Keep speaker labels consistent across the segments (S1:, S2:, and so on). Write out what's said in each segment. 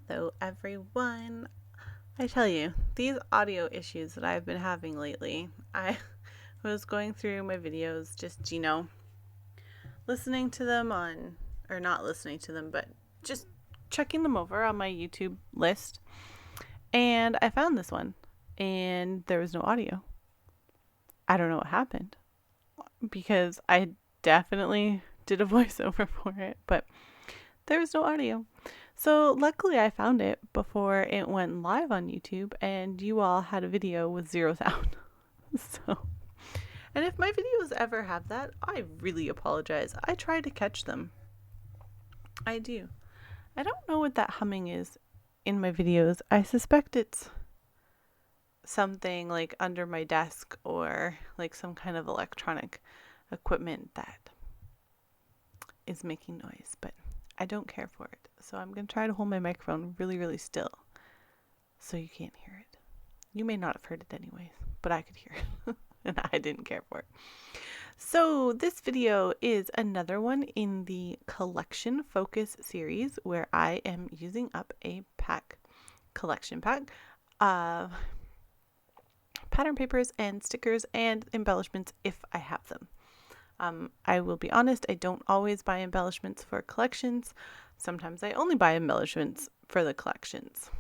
S1: Hello, everyone. I tell you, these audio issues that I've been having lately, I was going through my videos, just, listening to them or not listening to them, but just checking them over on my YouTube list. And I found this one, and there was no audio. I don't know what happened because I definitely did a voiceover for it, but there was no audio. So luckily I found it before it went live on YouTube and you all had a video with zero sound. So, and if my videos ever have that, I really apologize. I try to catch them. I do. I don't know what that humming is in my videos. I suspect it's something like under my desk or like some kind of electronic equipment that is making noise, but I don't care for it. So I'm going to try to hold my microphone really, really still so you can't hear it. You may not have heard it anyways, but I could hear it and I didn't care for it. So this video is another one in the collection focus series where I am using up a collection pack of pattern papers and stickers and embellishments if I have them. I will be honest, I don't always buy embellishments for collections. Sometimes I only buy embellishments for the collections.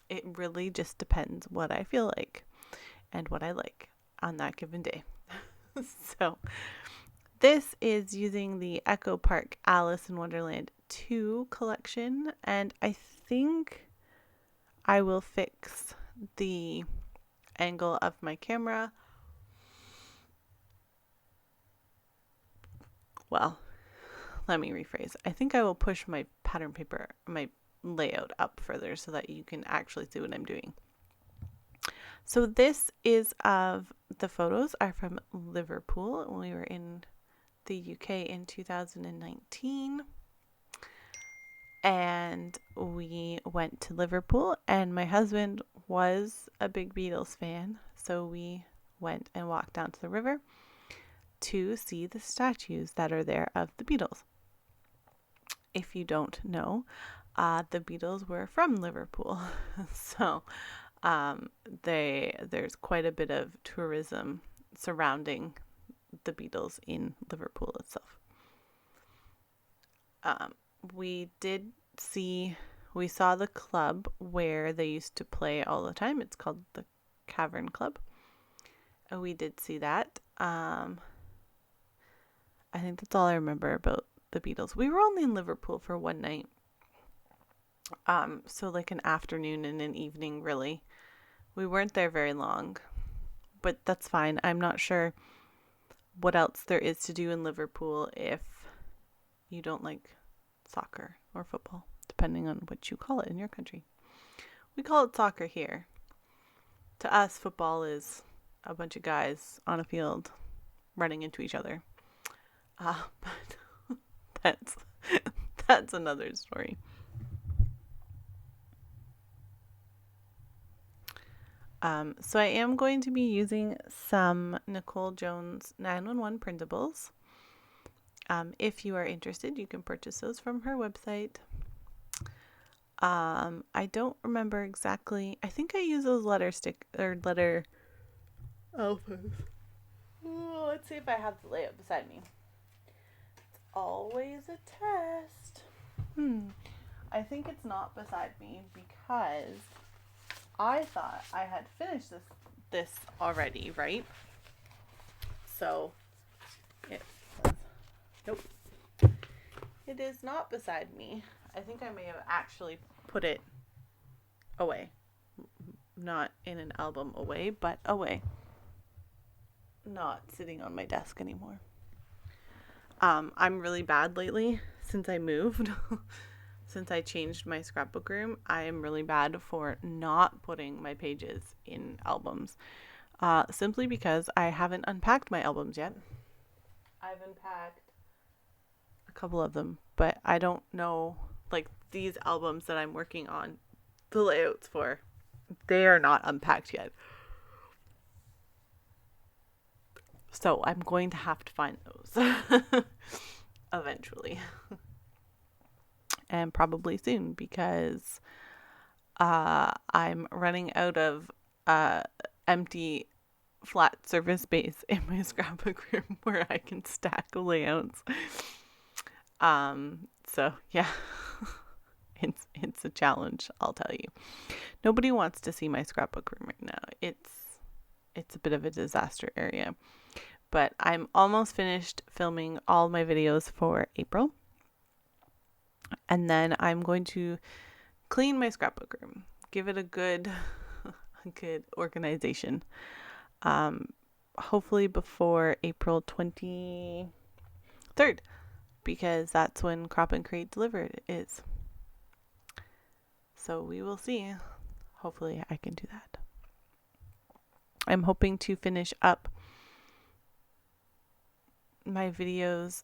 S1: It really just depends what I feel like and what I like on that given day. So this is using the Echo Park Alice in Wonderland 2 collection, and I think I will fix the angle of my camera. Well, let me rephrase. I think I will push my pattern paper, my layout up further so that you can actually see what I'm doing. So this is of the photos are from Liverpool when we were in the UK in 2019. And we went to Liverpool and my husband was a big Beatles fan. So we went and walked down to the river to see the statues that are there of the Beatles. If you don't know, the Beatles were from Liverpool. So there's quite a bit of tourism surrounding the Beatles in Liverpool itself. We saw the club where they used to play all the time. It's called the Cavern Club. We did see that. I think that's all I remember about the Beatles. We were only in Liverpool for one night. So like an afternoon and an evening, really. We weren't there very long, but that's fine. I'm not sure what else there is to do in Liverpool if you don't like soccer or football, depending on what you call it in your country. We call it soccer here. To us, football is a bunch of guys on a field running into each other. But that's another story. So I am going to be using some Nicole Jones 911 printables. If you are interested, you can purchase those from her website. I don't remember exactly. I think I use those letter alphas. Oh, let's see if I have the layout beside me. It's always a test. I think it's not beside me because I thought I had finished this already, right? So nope. It is not beside me. I think I may have actually put it away. Not in an album away, but away. Not sitting on my desk anymore. I'm really bad lately since I moved. Since I changed my scrapbook room, I am really bad for not putting my pages in albums. Simply because I haven't unpacked my albums yet. I've unpacked a couple of them, but I don't know, like these albums that I'm working on, the layouts for, they are not unpacked yet. So I'm going to have to find those eventually. And probably soon because I'm running out of empty flat surface space in my scrapbook room where I can stack layouts. So yeah, it's a challenge, I'll tell you. Nobody wants to see my scrapbook room right now. It's a bit of a disaster area. But I'm almost finished filming all my videos for April. And then I'm going to clean my scrapbook room. Give it a good organization. Hopefully before April 23rd, because that's when Crop and Create Delivered is. So we will see. Hopefully I can do that. I'm hoping to finish up my videos.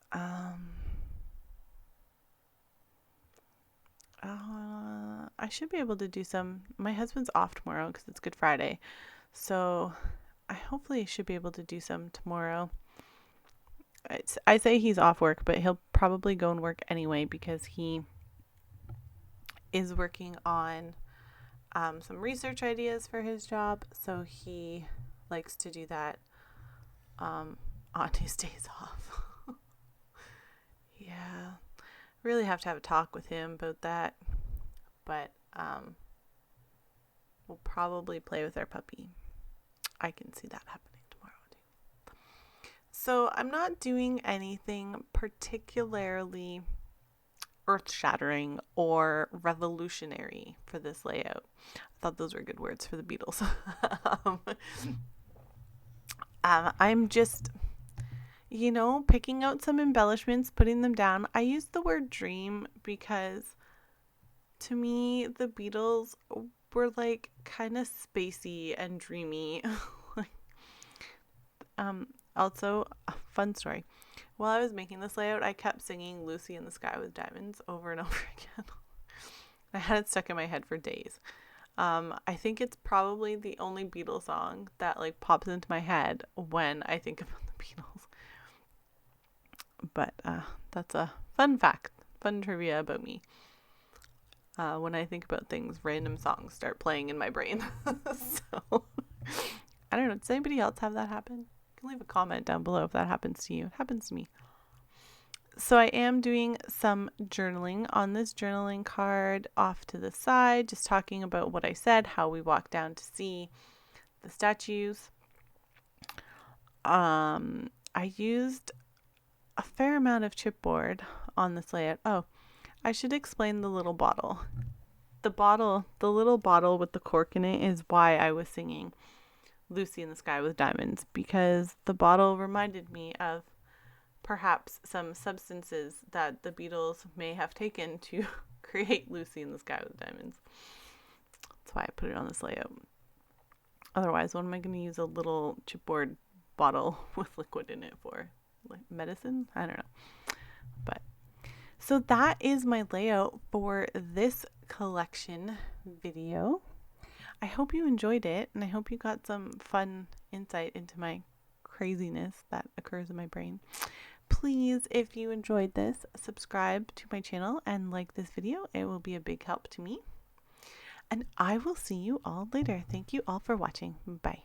S1: I should be able to do some. My husband's off tomorrow because it's Good Friday. So I hopefully should be able to do some tomorrow. I say he's off work, but he'll probably go and work anyway because he is working on some research ideas for his job. So he likes to do that on his days off. Yeah. Really have to have a talk with him about that. But we'll probably play with our puppy. I can see that happening tomorrow too. So I'm not doing anything particularly earth-shattering or revolutionary for this layout. I thought those were good words for the Beatles. I'm just, picking out some embellishments, putting them down. I used the word dream because to me, the Beatles were like kind of spacey and dreamy. Also, a fun story. While I was making this layout, I kept singing Lucy in the Sky with Diamonds over and over again. I had it stuck in my head for days. I think it's probably the only Beatles song that like pops into my head when I think about the Beatles. But that's a fun fact, fun trivia about me. When I think about things, random songs start playing in my brain. So, I don't know. Does anybody else have that happen? You can leave a comment down below if that happens to you. It happens to me. So I am doing some journaling on this journaling card off to the side, just talking about what I said, how we walked down to see the statues. I used a fair amount of chipboard on this layout. Oh, I should explain the little bottle. The little bottle with the cork in it is why I was singing Lucy in the Sky with Diamonds, because the bottle reminded me of perhaps some substances that the Beatles may have taken to create Lucy in the Sky with Diamonds. That's why I put it on this layout. Otherwise, what am I going to use a little chipboard bottle with liquid in it for? Like medicine? I don't know. But so that is my layout for this collection video. I hope you enjoyed it, and I hope you got some fun insight into my craziness that occurs in my brain. Please, if you enjoyed this, subscribe to my channel and like this video. It will be a big help to me. And I will see you all later. Thank you all for watching. Bye.